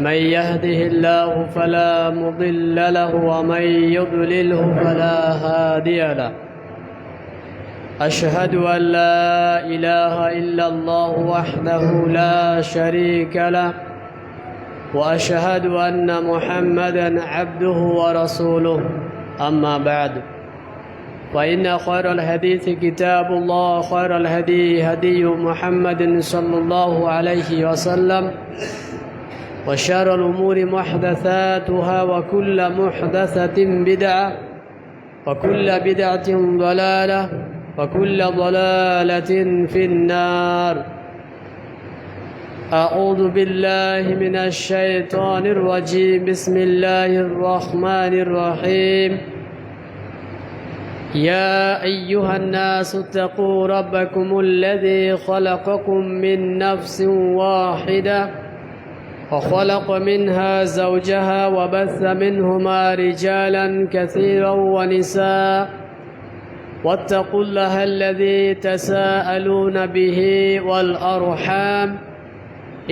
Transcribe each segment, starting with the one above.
من يهده الله فلا مضل له ومن يضلله فلا هادي له. أشهد أن لا إله إلا الله وحده لا شريك له، وأشهد أن محمدا عبده ورسوله. أما بعد، فإن خير الحديث كتاب الله، خير الهدي هدي محمد صلى الله عليه وسلم، وشر الأمور محدثاتها، وكل محدثة بدعة، وكل بدعة ضلالة، وكل ضلالة في النار. أعوذ بالله من الشيطان الرجيم. بسم الله الرحمن الرحيم. يا أيها الناس اتقوا ربكم الذي خلقكم من نفس واحدة، وخلق منها زوجها، وبث منهما رجالا كثيرا ونساء، واتقوا الله الذي تساءلون به والأرحام،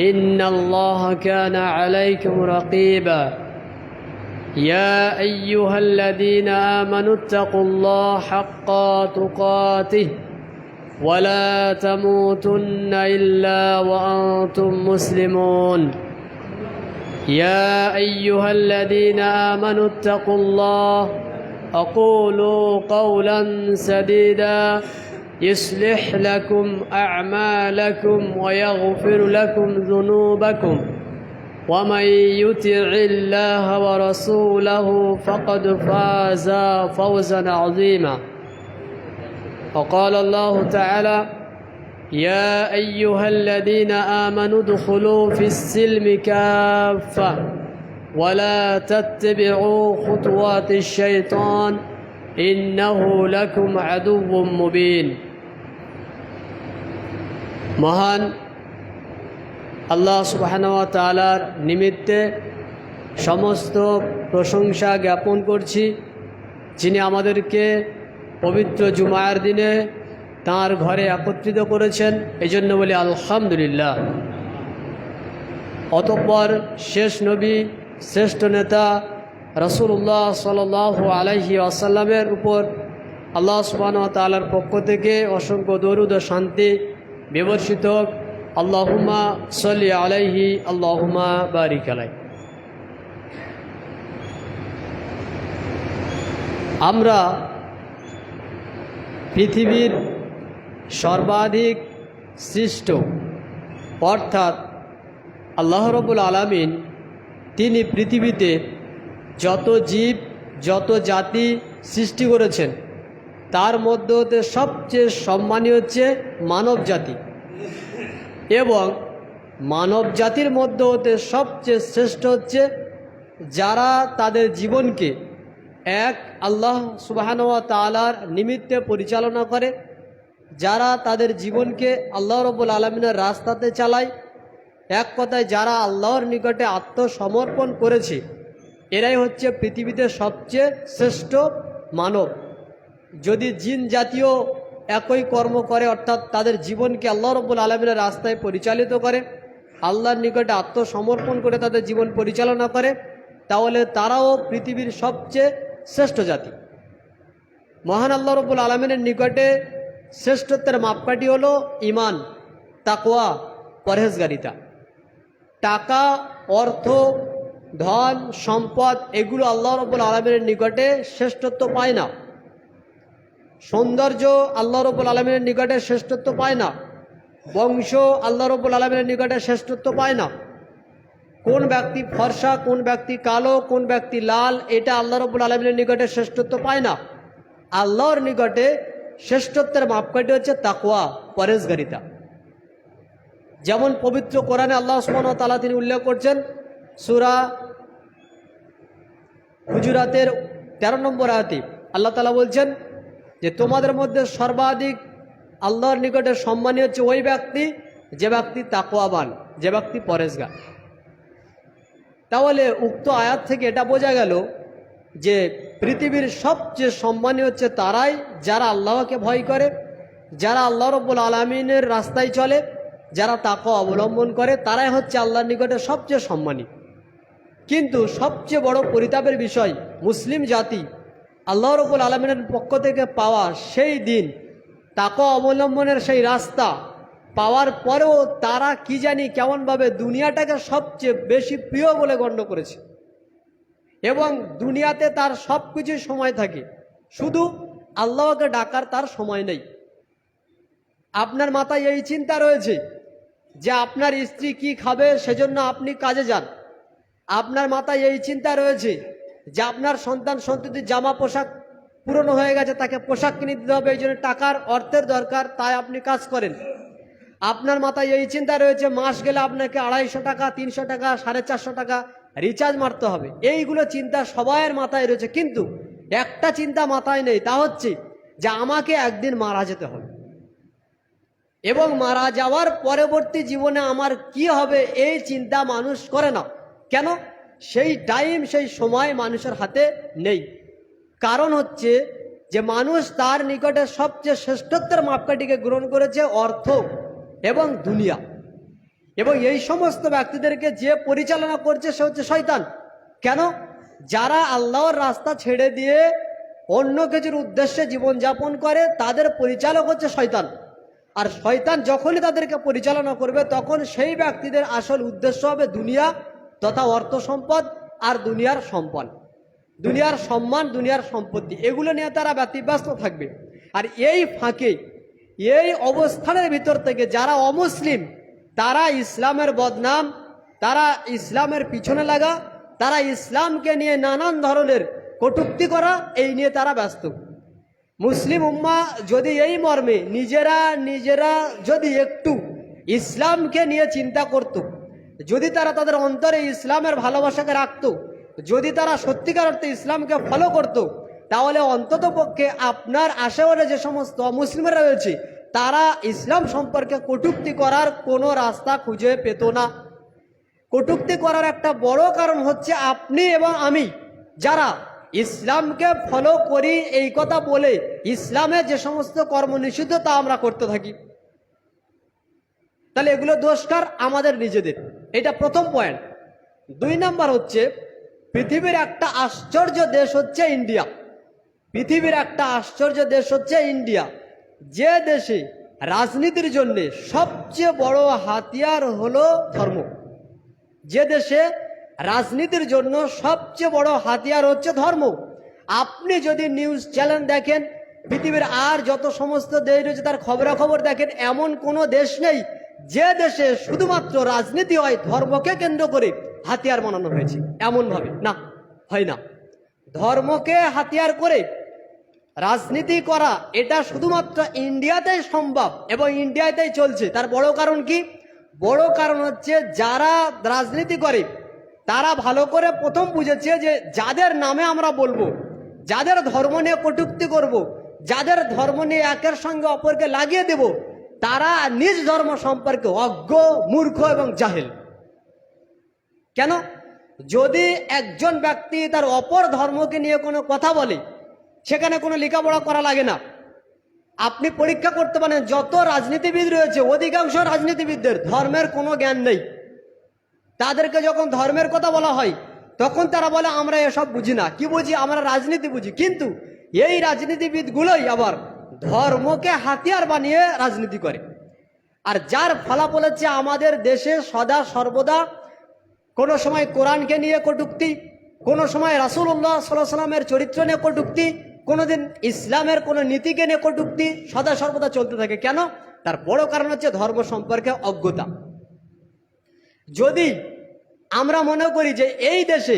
إن الله كان عليكم رقيبا. يا أيها الذين آمنوا اتقوا الله حق تقاته، ولا تموتن إلا وأنتم مسلمون. يا أيها الذين آمنوا اتقوا الله، أقولوا قولا سديدا يصلح لكم أعمالكم ويغفر لكم ذنوبكم، ومن يطع الله ورسوله فقد فاز فوزا عظيما. وقال الله تعالى: يا أيها الذين آمنوا ادخلوا في السلم كافة، ولا تتبعوا خطوات الشيطان إنه لكم عدو مبين. মহান আল্লাহ সুবহানাহু ওয়া তাআলার নিমিত্তে সমস্ত প্রশংসা জ্ঞাপন করছি, যিনি আমাদেরকে পবিত্র জুমার দিনে তাঁর ঘরে একত্রিত করেছেন। এই জন্য বলি আলহামদুলিল্লাহ। অতঃপর শেষ নবী, শ্রেষ্ঠ নেতা রাসূলুল্লাহ সাল্লাল্লাহু আলাইহি ওয়াসাল্লামের উপর আল্লাহ সুবহানাহু ওয়া তাআলার পক্ষ থেকে অসংখ্য দরুদ ও শান্তি বিবর্ষিত হোক। আল্লাহুম্মা সাল্লি আলাইহি, আল্লাহুম্মা বারিক আলাইহি। আমরা পৃথিবীর সর্বাধিক সৃষ্ট অর্থাৎ আল্লাহ রাব্বুল আলামিন, তিনি পৃথিবীতে যত জীব, যত জাতি সৃষ্টি করেছেন, তার মধ্যে হতে সবচেয়ে সম্মানী হচ্ছে মানব জাতি, এবং মানব জাতির মধ্যে হতে সবচেয়ে শ্রেষ্ঠ হচ্ছে যারা তাদের জীবনকে এক আল্লাহ সুবহানাহু ওয়া তাআলার নিমিত্তে পরিচালনা করে, যারা তাদের জীবনকে আল্লাহ রাব্বুল আলামিনের রাস্তাতে চালায়। এক কথায় যারা আল্লাহর নিকটে আত্মসমর্পণ করেছে, এরাই হচ্ছে পৃথিবীতে সবচেয়ে শ্রেষ্ঠ মানব। যদি জিন জাতীয় একই কর্ম করে, অর্থাৎ তাদের জীবনকে আল্লাহ রাব্বুল আলামিনের রাস্তায় পরিচালিত করে, আল্লাহর নিকটে আত্মসমর্পণ করে তাদের জীবন পরিচালনা করে, তাহলে তারাও পৃথিবীর সবচেয়ে শ্রেষ্ঠ জাতি। মহান আল্লাহ রাব্বুল আলামিনের নিকটে শ্রেষ্ঠত্বের মাপকাঠি হলো ঈমান, তাকওয়া, পরহেজগারিতা। টাকা, অর্থ, ধন, সম্পদ এগুলো আল্লাহ রাব্বুল আলামিনের নিকটে শ্রেষ্ঠত্ব পায় না। সৌন্দর্য আল্লাহ রাব্বুল আলামিনের নিকটে শ্রেষ্ঠত্ব পায় না। বংশ আল্লাহ রাব্বুল আলামিনের নিকটে শ্রেষ্ঠত্ব পায় না। কোন ব্যক্তি ফর্সা, কোন ব্যক্তি কালো, কোন ব্যক্তি লাল, এটা আল্লাহ রাব্বুল আলামিনের নিকটে শ্রেষ্ঠত্ব পায় না। আল্লাহর নিকটে শ্রেষ্ঠত্বের মাপকাঠি হচ্ছে তাকওয়া, পরহেজগারিতা। যেমন পবিত্র কোরআনে আল্লাহ সুবহানাহু ওয়া তাআলা তিনি উল্লেখ করছেন, সূরা হুজুরাতের 13 নম্বর আয়াতে আল্লাহ তাআলা বলছেন যে তোমাদের মধ্যে সর্বাধিক আল্লাহর নিকটে সম্মানী হচ্ছে ওই ব্যক্তি যে ব্যক্তি তাকওয়াবান, যে ব্যক্তি পরহেজগার। তাহলে উক্ত আয়াত থেকে এটা বোঝা গেল যে পৃথিবীর সবচেয়ে সম্মানী হচ্ছে তারাই যারা আল্লাহকে ভয় করে, যারা আল্লাহ রব্বুল আলামিনের রাস্তায় চলে, যারা তাকওয়া অবলম্বন করে, তারাই হচ্ছে আল্লাহর নিকটে সবচেয়ে সম্মানী। কিন্তু সবচেয়ে বড় পরিতাপের বিষয়, মুসলিম জাতি আল্লাহ রাব্বুল আলামিনের পক্ষ থেকে পাওয়া সেই দিন, তাকওয়া অবলম্বনের সেই রাস্তা পাওয়ার পরেও তারা কি জানি কেমনভাবে দুনিয়াটাকে সবচেয়ে বেশি প্রিয় বলে গণ্য করেছে এবং দুনিয়াতে তার সব কিছুই সময় থাকে, শুধু আল্লাহকে ডাকার তার সময় নেই। আপনার মাথায় এই চিন্তা রয়েছে যে আপনার স্ত্রী কি খাবে সেজন্য আপনি কাজে যান। আপনার মাথায় এই চিন্তা রয়েছে যে আপনার সন্তান সন্ততির জামা পোশাক পুরনো হয়ে গেছে, তাকে পোশাক কিনে দিতে হবে, এই জন্য টাকার অর্থের দরকার, তাই আপনি কাজ করেন। আপনার মাথায় এই চিন্তা রয়েছে মাস গেলে আপনাকে 250 টাকা, 300 টাকা, 450 টাকা রিচার্জ মারতে হবে। এইগুলো চিন্তা সবার মাথায় রয়েছে, কিন্তু একটা চিন্তা মাথায় নেই, তা হচ্ছে যে আমাকে একদিন মারা যেতে হবে এবং মারা যাওয়ার পরবর্তী জীবনে আমার কি হবে এই চিন্তা মানুষ করে না। কেন? সেই টাইম, সেই সময় মানুষের হাতে নেই। কারণ হচ্ছে যে মানুষ তার নিকটে সবচেয়ে শ্রেষ্ঠত্বের মাপকাঠিকে গ্রহণ করেছে অর্থ এবং দুনিয়া, এবং এই সমস্ত ব্যক্তিদেরকে যে পরিচালনা করছে সে হচ্ছে শয়তান। কেন? যারা আল্লাহর রাস্তা ছেড়ে দিয়ে অন্য কিছুর উদ্দেশ্যে জীবনযাপন করে তাদের পরিচালক হচ্ছে শয়তান। আর শয়তান যখনই তাদেরকে পরিচালনা করবে তখন সেই ব্যক্তিদের আসল উদ্দেশ্য হবে দুনিয়া তথা অর্থ সম্পদ আর দুনিয়ার সম্পদ, দুনিয়ার সম্মান, দুনিয়ার সম্পত্তি, এগুলো নিয়ে তারা ব্যতিব্যস্ত থাকবে। আর এই ফাঁকে, এই অবস্থানের ভিতর থেকে যারা অমুসলিম তারা ইসলামের বদনাম, তারা ইসলামের পিছনে লাগা, তারা ইসলামকে নিয়ে নানান ধরনের কটূক্তি করা, এই নিয়ে তারা ব্যস্ত। মুসলিম উম্মাহ যদি এই মর্মে নিজেরা যদি একটু ইসলামকে নিয়ে চিন্তা করত, যদি তারা তাদের অন্তরে ইসলামের ভালোবাসাকে রাখত, যদি তারা সত্যিকার অর্থে ইসলামকে ফলো করত, তাহলে অন্তত পক্ষে আপনার আশেপাশে যে সমস্ত মুসলিমরা রয়েছে তারা ইসলাম সম্পর্কে কটূক্তি করার কোনো রাস্তা খুঁজে পেত না। কটূক্তি করার একটা বড় কারণ হচ্ছে আপনি এবং আমি যারা ইসলামকে ফলো করি এই কথা বলে ইসলামে যে সমস্ত কর্ম নিষিদ্ধ তা আমরা করতে থাকি, তাহলে এগুলো দোষকার আমাদের নিজেদের। এটা প্রথম পয়েন্ট। 2 নাম্বার হচ্ছে পৃথিবীর একটা আশ্চর্য দেশ হচ্ছে ইন্ডিয়া। পৃথিবীর একটা আশ্চর্য দেশ হচ্ছে ইন্ডিয়া, যে দেশে রাজনীতির জন্য সবচেয়ে বড় হাতিয়ার হলো ধর্ম। যে দেশে রাজনীতির জন্য সবচেয়ে বড় হাতিয়ার হচ্ছে ধর্ম। আপনি যদি নিউজ চ্যানেল দেখেন, পৃথিবীর আর যত সমস্ত দেশ রয়েছে তার খবরাখবর দেখেন, এমন কোনো দেশ নেই যে দেশে শুধুমাত্র রাজনীতি হয় ধর্মকে কেন্দ্র করে হাতিয়ার বানানো হয়েছে এমনভাবে, না, হয় না। ধর্মকে হাতিয়ার করে রাজনীতি করা এটা শুধুমাত্র ইন্ডিয়াতেই সম্ভব এবং ইন্ডিয়াতেই চলছে। তার বড় কারণ কি? বড় কারণ হচ্ছে যারা রাজনীতি করে তারা ভালো করে প্রথম বুঝেছে যে যাদের নামে আমরা বলবো, যাদের ধর্ম নিয়ে কটূক্তি করব, যাদের ধর্ম নিয়ে একের সঙ্গে অপরকে লাগিয়ে দেব, তারা নিজ ধর্ম সম্পর্কে অজ্ঞ, মূর্খ এবং জাহেল। কেন? যদি একজন ব্যক্তি তার অপর ধর্মকে নিয়ে কোনো কথা বলে, সেখানে কোনো লেখাপড়া করা লাগে না। আপনি পরীক্ষা করতে পারেন, যত রাজনীতিবিদ রয়েছে অধিকাংশ রাজনীতিবিদদের ধর্মের কোনো জ্ঞান নেই। তাদেরকে যখন ধর্মের কথা বলা হয় তখন তারা বলে আমরা এসব বুঝি না। কি বুঝি? আমরা রাজনীতি বুঝি। কিন্তু এই রাজনীতিবিদগুলোই আবার ধর্মকে হাতিয়ার বানিয়ে রাজনীতি করে। আর যার ফলাফল হচ্ছে আমাদের দেশে সদা সর্বদা কোনো সময় কোরআনকে নিয়ে কটূক্তি, কোনো সময় রাসূলুল্লাহ সাল্লাল্লাহু আলাইহি ওয়াসাল্লামের চরিত্র নিয়ে কটূক্তি, কোনোদিন ইসলামের কোনো নীতিকে নিয়ে কটূক্তি সদা সর্বদা চলতে থাকে। কেন? তার বড় কারণ হচ্ছে ধর্ম সম্পর্কে অজ্ঞতা। যদি আমরা মনে করি যে এই দেশে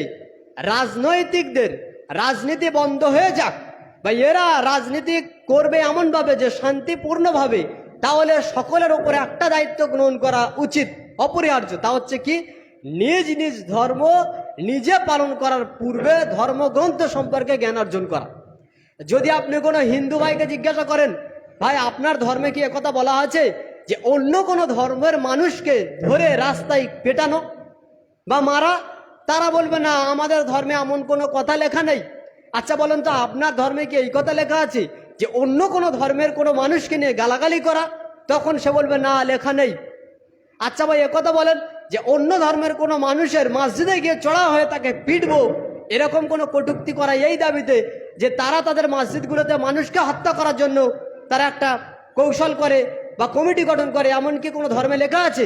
রাজনৈতিকদের রাজনীতি বন্ধ হয়ে যাক বা এরা রাজনীতি করবে এমনভাবে যে শান্তিপূর্ণভাবে, তাহলে সকলের উপরে একটা দায়িত্ব গ্রহণ করা উচিত, অপরিহার্য। তা হচ্ছে কি? নিজ নিজ ধর্ম নিজে পালন করার পূর্বে ধর্মগ্রন্থ সম্পর্কে জ্ঞান অর্জন করা। যদি আপনি কোনো হিন্দু ভাইকে জিজ্ঞাসা করেন, ভাই আপনার ধর্মে কি একথা বলা আছে যে অন্য কোনো ধর্মের মানুষকে ধরে রাস্তায় পেটানো বা মারা? তারা বলবে না, আমাদের ধর্মে এমন কোনো কথা লেখা নেই। আচ্ছা বলেন তো, আপনার ধর্মে কি এই কথা লেখা আছে যে অন্য কোনো ধর্মের কোনো মানুষকে নিয়ে গালাগালি করা? তখন সে বলবে না, লেখা নেই। আচ্ছা ভাই একথা বলেন যে অন্য ধর্মের কোনো মানুষের মসজিদে গিয়ে চড়া হয়ে তাকে পিটবো, এরকম কোনো কটূক্তি করা এই দাবিতে যে তারা তাদের মসজিদগুলোতে মানুষকে হত্যা করার জন্য তারা একটা কৌশল করে বা কমিটি গঠন করে, এমন কি কোনো ধর্মে লেখা আছে?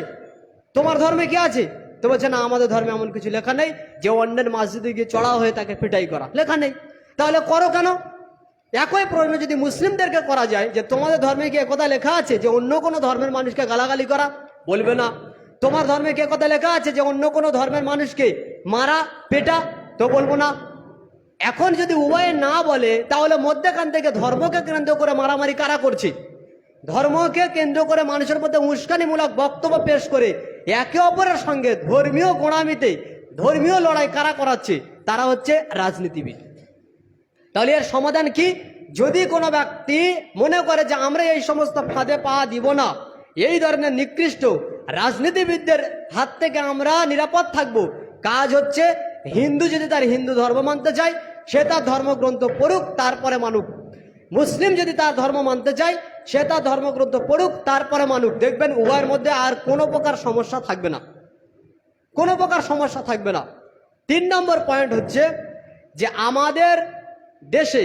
তোমার ধর্মে কি আছে? তো বলছে না, আমাদের ধর্মে এমন কিছু লেখা নেই যে অন্যের মসজিদে গিয়ে চড়া হয়ে তাকে পিটাই করা, লেখা নেই। তাহলে করো কেন? একই প্রশ্ন যদি মুসলিমদেরকে করা যায় যে তোমাদের ধর্মে কি একথা লেখা আছে যে অন্য কোনো ধর্মের মানুষকে গালাগালি করা? বলবে না। তোমার ধর্মে কি একথা লেখা আছে যে অন্য কোনো ধর্মের মানুষকে মারা পেটা? তো বলবো না। এখন যদি উভয়ে না বলে, তাহলে মধ্যখান থেকে ধর্মকে কেন্দ্র করে মারামারি কারা করছে? ধর্মকে কেন্দ্র করে মানুষের মধ্যে উস্কানিমূলক বক্তব্য পেশ করে একে অপরের সঙ্গে ধর্মীয় গোঁড়ামিতে ধর্মীয় লড়াই কারা করাচ্ছে? তারা হচ্ছে রাজনীতিবিদ। তাহলে এর সমাধান কি? যদি কোনো ব্যক্তি মনে করে যে আমরা এই সমস্ত ফাঁদে পা দিব না, এই ধরনের নিকৃষ্ট রাজনীতিবিদদের হাত থেকে আমরা নিরাপদ থাকব, কাজ হচ্ছে হিন্দু যদি তার হিন্দু ধর্ম মানতে চায় সে তার ধর্মগ্রন্থ পড়ুক, তারপরে মানুক। মুসলিম যদি তার ধর্ম মানতে চায় সে তার ধর্মগ্রন্থ পড়ুক, তারপরে মানুক। দেখবেন উভয়ের মধ্যে আর কোনো প্রকার সমস্যা থাকবে না, কোনো প্রকার সমস্যা থাকবে না। 3 নম্বর পয়েন্ট হচ্ছে যে আমাদের দেশে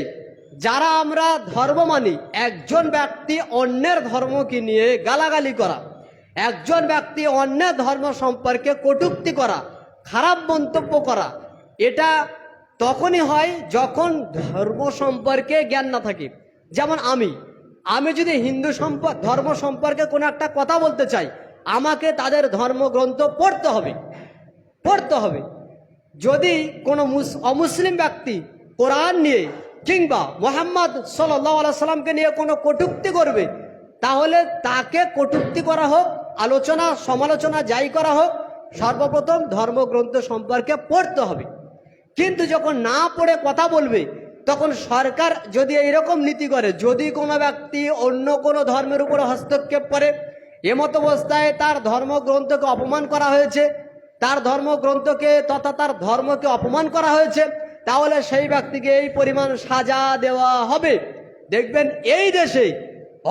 যারা আমরা ধর্ম মানি, একজন ব্যক্তি অন্যের ধর্মকে নিয়ে গালাগালি করা, একজন ব্যক্তি অন্যের ধর্ম সম্পর্কে কটূক্তি করা, খারাপ মন্তব্য করা, এটা তখনই হয় যখন ধর্ম সম্পর্কে জ্ঞান না থাকে। যেমন আমি যদি হিন্দু ধর্ম সম্পর্কে কোনো একটা কথা বলতে চাই, আমাকে তাদের ধর্মগ্রন্থ পড়তে হবে। যদি কোনো অমুসলিম ব্যক্তি কোরআন নিয়ে কিংবা মোহাম্মদ সাল্লাল্লাহু আলাইহি সাল্লামকে নিয়ে কোনো কটূক্তি করবে, তাহলে তাকে কটূক্তি করা হোক, আলোচনা সমালোচনা যাই করা হোক, সর্বপ্রথম ধর্মগ্রন্থ সম্পর্কে পড়তে হবে। কিন্তু যখন না পড়ে কথা বলবে, তখন সরকার যদি এইরকম নীতি করে, যদি কোনো ব্যক্তি অন্য কোনো ধর্মের উপরে হস্তক্ষেপ করে, এমত অবস্থায় তার ধর্মগ্রন্থকে অপমান করা হয়েছে, তার ধর্মগ্রন্থকে তথা তার ধর্মকে অপমান করা হয়েছে, তাহলে সেই ব্যক্তিকে এই পরিমাণ সাজা দেওয়া হবে। দেখবেন এই দেশে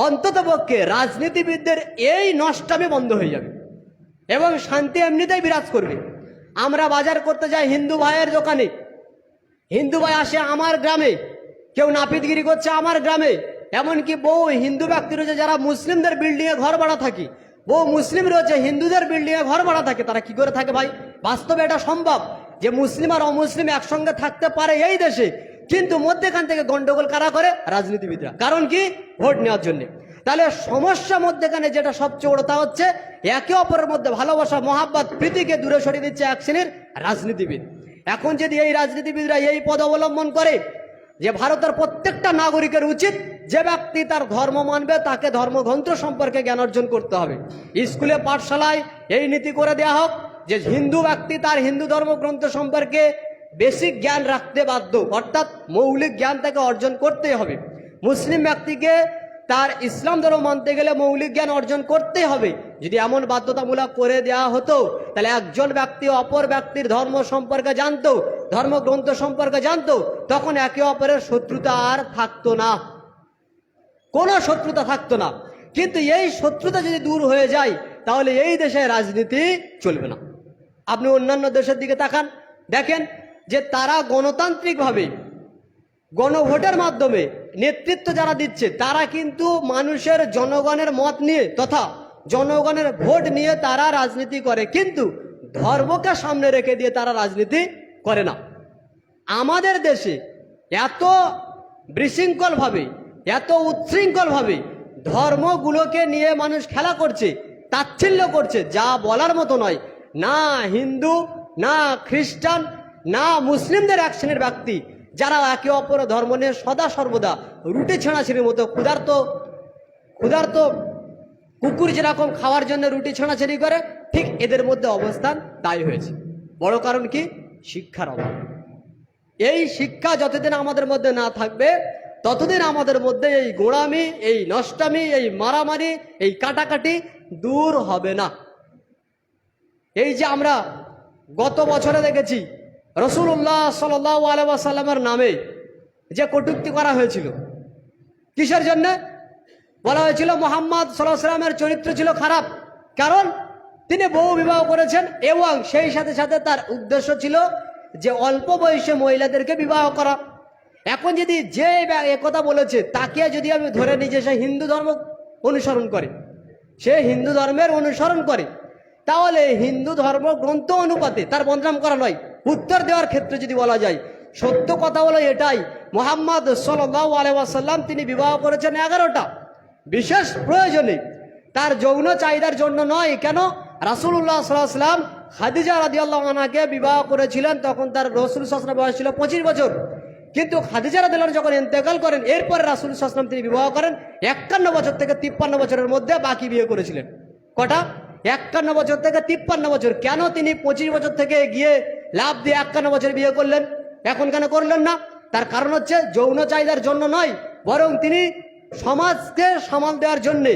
অন্ততপক্ষে রাজনীতিবিদদের এই নষ্টামি বন্ধ হয়ে যাবে এবং শান্তি এমনিতেই বিরাজ করবে। আমরা বাজার করতে যাই হিন্দু ভাইয়ের দোকানে, হিন্দু ভাই আসে আমার গ্রামে, কেউ নাপিতগিরি করছে আমার গ্রামে, এমনকি বহু হিন্দু ব্যক্তি রয়েছে যারা মুসলিমদের বিল্ডিংয়ে ঘর ভাড়া থাকে, বহু মুসলিম রয়েছে হিন্দুদের বিল্ডিংয়ে ঘর ভাড়া থাকে। তারা কি করে থাকে ভাই? বাস্তবে এটা সম্ভব যে মুসলিম আর অমুসলিম একসঙ্গে থাকতে পারে এই দেশে, কিন্তু মধ্যেখান থেকে গন্ডগোল কারা করে? রাজনীতিবিদরা। কারণ কি? ভোট নেওয়ার জন্য। তাহলে সমস্যা মধ্যেখানে যেটা সবচেয়ে বড়, তা হচ্ছে একে অপরের মধ্যে ভালোবাসা মহাব্বত প্রীতিকে দূরে সরিয়ে দিচ্ছে এক শ্রেণীর রাজনীতিবিদ। এখন যদি এই রাজনীতিবিদরা এই পদ অবলম্বন করে যে ভারতের প্রত্যেকটা নাগরিকের উচিত যে ব্যক্তি তার ধর্ম মানবে তাকে ধর্মগ্রন্থ সম্পর্কে জ্ঞান অর্জন করতে হবে, স্কুলে পাঠশালায় এই নীতি করে দেওয়া হোক যে হিন্দু ব্যক্তি তার হিন্দু ধর্মগ্রন্থ সম্পর্কে বেসিক জ্ঞান রাখতে বাধ্য, অর্থাৎ মৌলিক জ্ঞান তাকে অর্জন করতেই হবে। মুসলিম ব্যক্তিকে তার ইসলাম ধর্ম মানতে গেলে মৌলিক জ্ঞান অর্জন করতে হবে। যদি এমন বাধ্যতামূলক করে দেওয়া হতো, তাহলে একজন ব্যক্তি অপর ব্যক্তির ধর্ম সম্পর্কে জানতো, ধর্মগ্রন্থ সম্পর্কে জানতো, তখন একে অপরের শত্রুতা আর থাকতো না, কোনো শত্রুতা থাকতো না। কিন্তু এই শত্রুতা যদি দূর হয়ে যায়, তাহলে এই দেশে রাজনীতি চলবে না। আপনি অন্যান্য দেশের দিকে তাকান, দেখেন যে তারা গণতান্ত্রিকভাবে গণভোটের মাধ্যমে নেতৃত্ব যারা দিচ্ছে, তারা কিন্তু মানুষের জনগণের মত নিয়ে তথা জনগণের ভোট নিয়ে তারা রাজনীতি করে, কিন্তু ধর্মকে সামনে রেখে দিয়ে তারা রাজনীতি করে না। আমাদের দেশে এত বিশৃঙ্খলভাবে, এত উচ্ছৃঙ্খলভাবে ধর্মগুলোকে নিয়ে মানুষ খেলা করছে, তাচ্ছিল্য করছে, যা বলার মতো নয়। না হিন্দু, না খ্রিস্টান, না মুসলিমদের এক শ্রেণীর ব্যক্তি যারা একে অপরের ধর্ম নিয়ে সদা সর্বদা রুটি ছেঁড়াছিড়ির মতো ক্ষুধার্ত কুকুর যেরকম খাওয়ার জন্য রুটি ছেঁড়াছিড়ি করে, ঠিক এদের মধ্যে অবস্থান তাই হয়েছে। বড় কারণ কি? শিক্ষার অভাব। এই শিক্ষা যতদিন আমাদের মধ্যে না থাকবে, ততদিন আমাদের মধ্যে এই গোঁড়ামি, এই নষ্টামি, এই মারামারি, এই কাটাকাটি দূর হবে না। এই যে আমরা গত বছরে দেখেছি রাসূলুল্লাহ সাল্লাল্লাহু আলাইহি ওয়াসাল্লামের নামে যে কটূক্তি করা হয়েছিল, কিসের জন্য? বলা হয়েছিল মুহাম্মদ সাল্লাল্লাহু আলাইহি ওয়াসাল্লামের চরিত্র ছিল খারাপ। কারণ তিনি বহু বিবাহ করেছেন এবং সেই সাথে সাথে তার উদ্দেশ্য ছিল যে অল্প বয়সে মহিলাদেরকে বিবাহ করা। এখন যদি যে একথা বলেছে তাকে যদি আমি ধরে নিই যে সে হিন্দু ধর্ম অনুসরণ করে, সে হিন্দু ধর্মের অনুসরণ করে, তাহলে হিন্দু ধর্ম গ্রন্থ অনুপাতে তার বদনাম করা নয়। উত্তর দেওয়ার ক্ষেত্রে যদি বলা যায়, সত্য কথা হলো এটাই, মুহাম্মদ সাল্লাল্লাহু আলাইহি ওয়াসাল্লাম তিনি বিবাহ করেছেন 11টা, বিশেষ প্রয়োজনে, তার যৌন চাহিদার জন্য নয়। কেন? রাসূলুল্লাহ সাল্লাল্লাহু আলাইহি ওয়াসাল্লাম খাদিজা রাদিয়াল্লাহু আনহাকে বিবাহ করেছিলেন, তখন তার রাসূল সাল্লাল্লাহু আলাইহি ওয়াসাল্লাম বয়স ছিল 25 বছর। কিন্তু খাদিজা রাদিয়াল্লাহু আনহা যখন ইন্তেকাল করেন, এরপর রাসূল সাল্লাল্লাহু আলাইহি ওয়াসাল্লাম তিনি বিবাহ করেন 51 বছর থেকে 53 বছরের মধ্যে বাকি বিয়ে করেছিলেন। কটা? 51 বছর থেকে 53 বছর। কেন তিনি 25 বছর থেকে গিয়ে লাভ দিয়ে 51 বছর বিয়ে করলেন, এখন কেন করলেন না? তার কারণ হচ্ছে যৌন চাহিদার জন্য নয়, বরং তিনি সমাজকে সামাল দেওয়ার জন্যে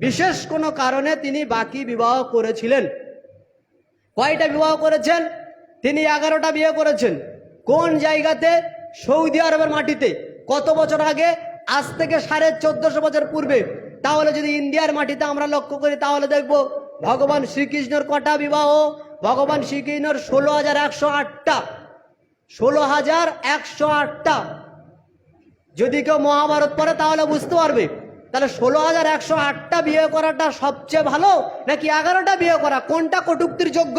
বিশেষ কোনো কারণে তিনি বাকি বিবাহ করেছিলেন। কয়টা বিবাহ করেছেন? তিনি 11টা বিয়ে করেছেন। কোন জায়গাতে? সৌদি আরবের মাটিতে। কত বছর আগে? আজ থেকে 1450 বছর পূর্বে। তাহলে যদি ইন্ডিয়ার মাটিতে আমরা লক্ষ্য করি তাহলে দেখব ভগবান শ্রীকৃষ্ণের কটা বিবাহ? ভগবান শ্রীকৃষ্ণের 16,108টা। 16,108টা। যদি কেউ মহাভারত পড়ে তাহলে বুঝতে পারবে। তাহলে 16,108টা বিয়ে করাটা সবচেয়ে ভালো নাকি 11টা বিয়ে করা? কোনটা কটূক্তির যোগ্য?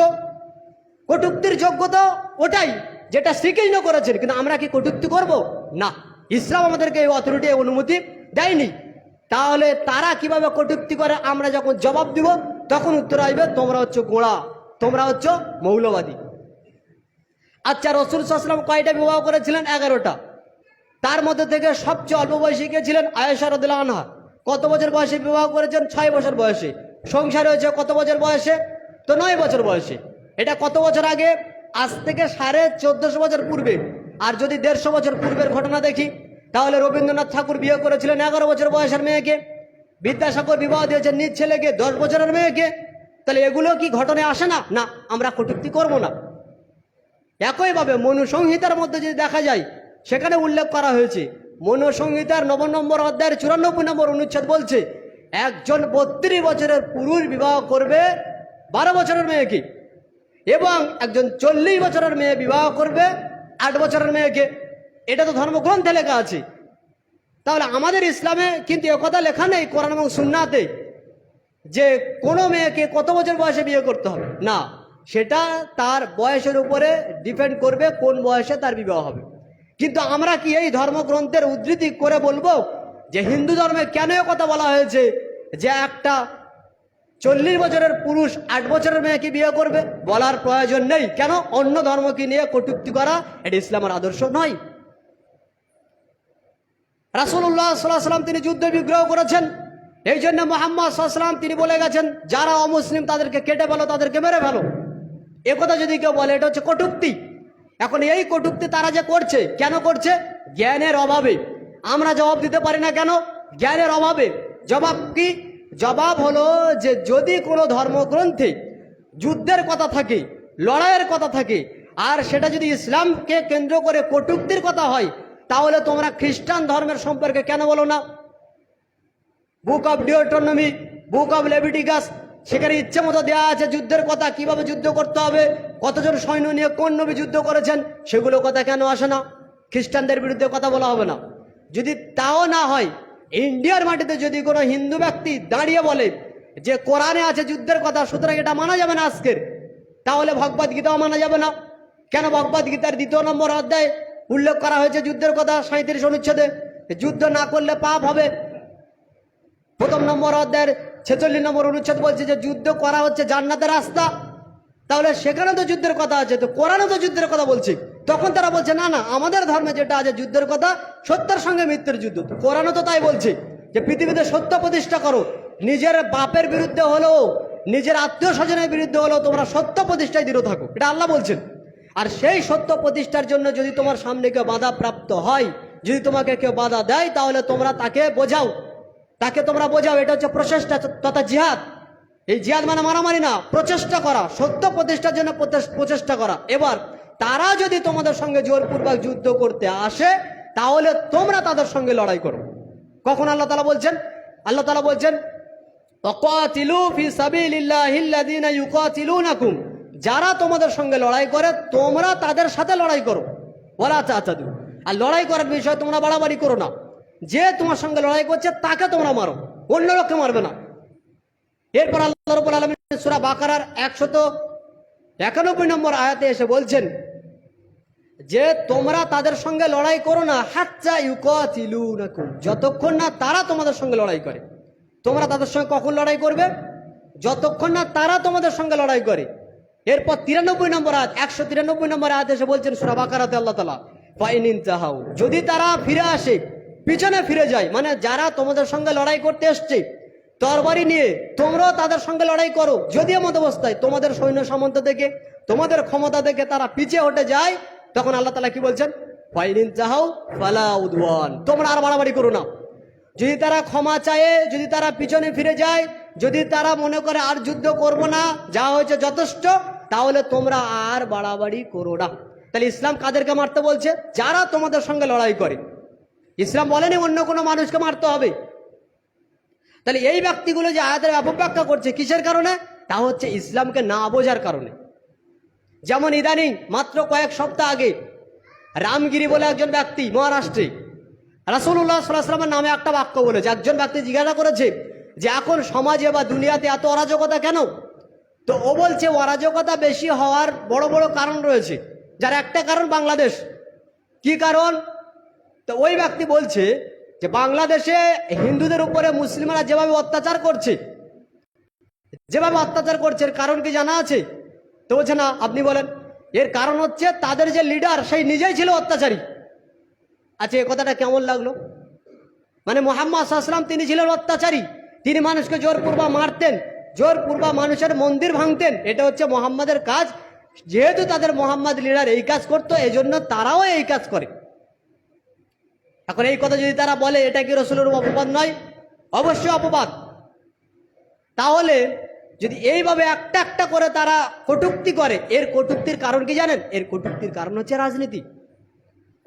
কটূক্তির যোগ্য তো ওটাই যেটা শ্রীকৃষ্ণ করেছেন। কিন্তু আমরা কি কটূক্তি করব? না, ইসলাম আমাদেরকে এই অথরিটি অনুমতি দেয়নি। তাহলে তারা কিভাবে কটূক্তি করে আমরা যখন জবাব দিব তখন উত্তর আসবে তোমরা হচ্ছে গোঁড়া, তোমরা হচ্ছে মৌলবাদী। আচ্ছা, রাসূল সাল্লাল্লাহু আলাইহি ওয়াসাল্লাম কয়টা বিবাহ করেছিলেন? 11টা। তার মধ্যে থেকে সবচেয়ে অল্প বয়সী কে ছিলেন? আয়েশা রাদিয়াল্লাহু আনহা। কত বছর বয়সে বিবাহ করেছেন? 6 বছর বয়সে। সংসার হয়েছে কত বছর বয়সে? তো 9 বছর বয়সে। এটা কত বছর আগে? আজ থেকে 1450 বছর পূর্বে। আর যদি 150 বছর পূর্বের ঘটনা দেখি তাহলে রবীন্দ্রনাথ ঠাকুর বিয়ে করেছিলেন 11 বছর বয়সের মেয়েকে। বিদ্যাসাগর বিবাহ দিয়েছেন নিজ ছেলেকে 10 বছরের মেয়েকে। তাহলে এগুলো কি ঘটনায় আসে না? না, আমরা কটূক্তি করব না। একইভাবে মনুসংহিতার মধ্যে যদি দেখা যায়, সেখানে উল্লেখ করা হয়েছে, মনুসংহিতার 9 নম্বর অধ্যায়ের 94 নম্বর অনুচ্ছেদ বলছে একজন 32 বছরের পুরুষ বিবাহ করবে 12 বছরের মেয়েকে, এবং একজন 40 বছরের মেয়ে বিবাহ করবে 8 বছরের মেয়েকে। এটা তো ধর্মগ্রন্থে লেখা আছে। তাহলে আমাদের ইসলামে কিন্তু একথা লেখা নেই কোরআন এবং সুন্নাতে যে কোনো মেয়েকে কত বছর বয়সে বিয়ে করতে হবে। না, সেটা তার বয়সের উপরে ডিপেন্ড করবে কোন বয়সে তার বিবাহ হবে। কিন্তু আমরা কি এই ধর্মগ্রন্থের উদ্ধৃতি করে বলবো যে হিন্দু ধর্মে কেন কথা বলা হয়েছে যে একটা 40 বছরের পুরুষ 8 বছরের মেয়েকে বিয়ে করবে? বলার প্রয়োজন নেই। কেন? অন্য ধর্মকে নিয়ে কটূক্তি করা এটা ইসলামের আদর্শ নয়। রাসূলুল্লাহ সাল্লাল্লাহু আলাইহি ওয়াসাল্লাম তিনি যুদ্ধ বিগ্রহ করেছেন। এই জন্য মুহাম্মদ সাল্লাল্লাহু আলাইহি ওয়াসাল্লাম তিনি বলে গেছেন যারা অমুসলিম তাদেরকে কেটে ফেলো, তাদেরকে মেরে ফেলো। একথা যদি কেউ বলে এটা হচ্ছে কটূক্তি। এখন এই কটূক্তি তারা যে করছে, কেন করছে? জ্ঞানের অভাবে। আমরা জবাব দিতে পারি না কেন? জ্ঞানের অভাবে। জবাব কি? জবাব হলো যে যদি কোনো ধর্মগ্রন্থে যুদ্ধের কথা থাকে, লড়াইয়ের কথা থাকে, আর সেটা যদি ইসলামকে কেন্দ্র করে কটূক্তির কথা হয়, তাহলে তোমরা খ্রিস্টান ধর্মের সম্পর্কে কেন বলো না? Book of Deuteronomy, book of Leviticus, সেখানে ইচ্ছে মতো দেওয়া আছে যুদ্ধের কথা, কিভাবে যুদ্ধ করতে হবে, কতজন সৈন্য নিয়ে কোন নবী যুদ্ধ করেছেন, সেগুলো কথা কেন আসে না? খ্রিস্টানদের বিরুদ্ধে কথা বলা হবে না। যদি তাও না হয়, ইন্ডিয়ার মাটিতে যদি কোনো হিন্দু ব্যক্তি দাঁড়িয়ে বলে যে কোরআনে আছে যুদ্ধের কথা, সুতরাং এটা মানা যাবে না আজকের, তাহলে ভগবদ গীতাও মানা যাবে না। কেন? ভগবদ গীতার 2 নম্বর অধ্যায়ে উল্লেখ করা হয়েছে যুদ্ধের কথা 37 অনুচ্ছেদে, যুদ্ধ না করলে পাপ হবে। 1 নম্বর অধ্যায়ের 46 নম্বর অনুচ্ছেদ বলছে যে যুদ্ধ করা হচ্ছে জান্নাতের রাস্তা। তাহলে সেখানে তো যুদ্ধের কথা আছে, তো কোরআনে তো যুদ্ধের কথা বলছে। তখন তারা বলছে না না, আমাদের ধর্মে যেটা আছে যুদ্ধের কথা, সত্যের সঙ্গে মিথ্যের যুদ্ধ। কোরআনও তো তাই বলছে যে পৃথিবীতে সত্য প্রতিষ্ঠা করো। নিজের বাপের বিরুদ্ধে হলেও, নিজের আত্মীয় স্বজনের বিরুদ্ধে হলেও তোমরা সত্য প্রতিষ্ঠায় দৃঢ় থাকো, এটা আল্লাহ বলছেন। আর সেই সত্য প্রতিষ্ঠার জন্য যদি তোমার সামনে কেউ বাধা প্রাপ্ত হয়, যদি তোমাকে কেউ বাধা দেয়, তাহলে তোমরা তাকে বোঝাও, তাকে তোমরা বোঝাও। এটা হচ্ছে প্রচেষ্টা তথা জিহাদ। এই জিহাদ মানে মারামারি না, প্রচেষ্টা করা, সত্য প্রতিষ্ঠার জন্য প্রচেষ্টা করা। এবার তারা যদি তোমাদের সঙ্গে জোরপূর্বক যুদ্ধ করতে আসে, তাহলে তোমরা তাদের সঙ্গে লড়াই করো। কখন আল্লাহ তাআলা বলছেন? আল্লাহ তাআলা বলছেন ওয়াকাতিলু ফি সাবিলিল্লাহিল্লাযীনা ইউকাতিলুনাকুম, যারা তোমাদের সঙ্গে লড়াই করে তোমরা তাদের সাথে লড়াই করো। ওয়ালা তাতাদু, আর লড়াই করার বিষয়ে তোমরা বাড়াবাড়ি করো না। যে তোমার সঙ্গে লড়াই করছে তাকে তোমরা মারো, অন্য লোককে মারবে না। এরপর আল্লাহ রাব্বুল আলামিন সূরা বাকারার 191 নম্বর আয়াতে এসে বলছেন যে তোমরা তাদের সঙ্গে লড়াই করো না হাত্তা ইউকাতিলুনাকুম, যতক্ষণ না তারা তোমাদের সঙ্গে লড়াই করে। তোমরা তাদের সঙ্গে কখন লড়াই করবে? যতক্ষণ না তারা তোমাদের সঙ্গে লড়াই করে। এরপর 93 নম্বর আয়াত, 193 নম্বর আয়াত এসে বলছেন সূরা বাকারাতে আল্লাহ তাআলা, ফাইন ইনতাহাউ, যদি তারা ফিরে আসে, পিছনে ফিরে যায়, মানে যারা তোমাদের সঙ্গে লড়াই করতে এসছে তরবারি নিয়ে, তোমরাও তাদের সঙ্গে লড়াই করো। যদি এমন অবস্থায় তোমাদের সৈন্য সামন্ত দেখে, তোমাদের ক্ষমতা দেখে তারা পিছিয়ে হটে যায়, তখন আল্লাহ তাআলা কি বলছেন? ফাইন ইনতাহাউ ফালা উদওয়ান, তোমরা আর বাড়াবাড়ি করো না। যদি তারা ক্ষমা চায়, যদি তারা পিছনে ফিরে যায়, যদি তারা মনে করে আর যুদ্ধ করব না, যা হয়েছে যথেষ্ট, তাহলে তোমরা আর বাড়াবাড়ি করো না। তাহলে ইসলাম কাদেরকে মারতে বলছে? যারা তোমাদের সঙ্গে লড়াই করে। ইসলাম বলেনি অন্য কোনো মানুষকে মারতে হবে। তাহলে এই ব্যক্তিগুলো যে আয়াতের অপব্যাখ্যা করছে কিসের কারণে? তা হচ্ছে ইসলামকে না বোঝার কারণে। যেমন ইদানিং মাত্র কয়েক সপ্তাহ আগে রামগিরি বলে একজন ব্যক্তি মহারাষ্ট্রে রাসূলুল্লাহ সাল্লাল্লাহু আলাইহি ওয়াসাল্লামের নামে একটা বাক্য বলেছে। একজন ব্যক্তি জিজ্ঞাসা করেছে যে এখন সমাজে বা দুনিয়াতে এত অরাজকতা কেন? তো ও বলছে অরাজকতা বেশি হওয়ার বড় বড় কারণ রয়েছে, যার একটা কারণ বাংলাদেশ। কি কারণ? তো ওই ব্যক্তি বলছে যে বাংলাদেশে হিন্দুদের উপরে মুসলিমরা যেভাবে অত্যাচার করছে, এর কারণ কি জানা আছে? তো বলছে না। আপনি বলেন। এর কারণ হচ্ছে তাদের যে লিডার সেই নিজেই ছিল অত্যাচারী। আচ্ছা, এ কথাটা কেমন লাগলো? মানে মুহাম্মদ সাল্লাল্লাহু আলাইহি ওয়াসাল্লাম তিনি ছিলেন অত্যাচারী, তিনি মানুষকে জোরপূর্বক মারতেন, জোরপূর্বক মানুষের মন্দির ভাঙতেন। এটা হচ্ছে মুহাম্মাদের কাজ। যেহেতু তাদের মুহাম্মদ লিডার এই কাজ করতো, এই জন্য তারাও এই কাজ করে। এখন এই কথা যদি তারা বলে, এটা কি রাসূলের অপবাদ নয়? অবশ্যই অপবাদ। তাহলে যদি এইভাবে একটা একটা করে তারা কটূক্তি করে, এর কটূক্তির কারণ কি জানেন? এর কটূক্তির কারণ হচ্ছে রাজনীতি।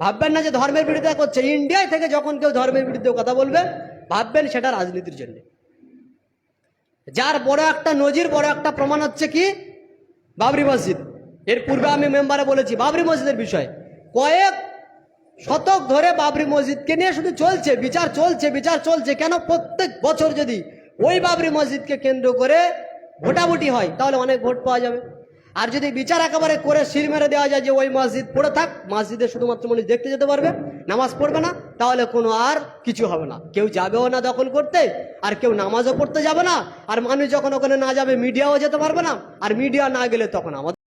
ভাববেন না যে ধর্মের বিরুদ্ধে করছে। ইন্ডিয়ায় থেকে যখন কেউ ধর্মের বিরুদ্ধে কথা বলবে, ভাববেন সেটা রাজনীতির জন্য। যার বড় একটা নজির, বড় একটা প্রমাণ হচ্ছে কি? বাবরি মসজিদ। এর পূর্বে আমি মেম্বারে বলেছি বাবরি মসজিদের বিষয়ে। কয়েক শতক ধরে বাবরি মসজিদকে নিয়ে শুধু চলছে বিচার, বিচার চলছে। কেন? প্রত্যেক বছর যদি ওই বাবরি মসজিদকে কেন্দ্র করে ভোটাভুটি হয়, তাহলে অনেক ভোট পাওয়া যাবে। আর যদি বিচার একেবারে করে সিল মেরে দেওয়া যায় যে ওই মসজিদ পড়ে থাক, মসজিদে শুধুমাত্র মানুষ দেখতে যেতে পারবে, নামাজ পড়বে না, তাহলে কোনো আর কিছু হবে না। কেউ যাবেও না দখল করতে, আর কেউ নামাজও পড়তে যাবে না। আর মানুষ যখন ওখানে না যাবে, মিডিয়াও যেতে পারবে না। আর মিডিয়া না গেলে তখন আমাদের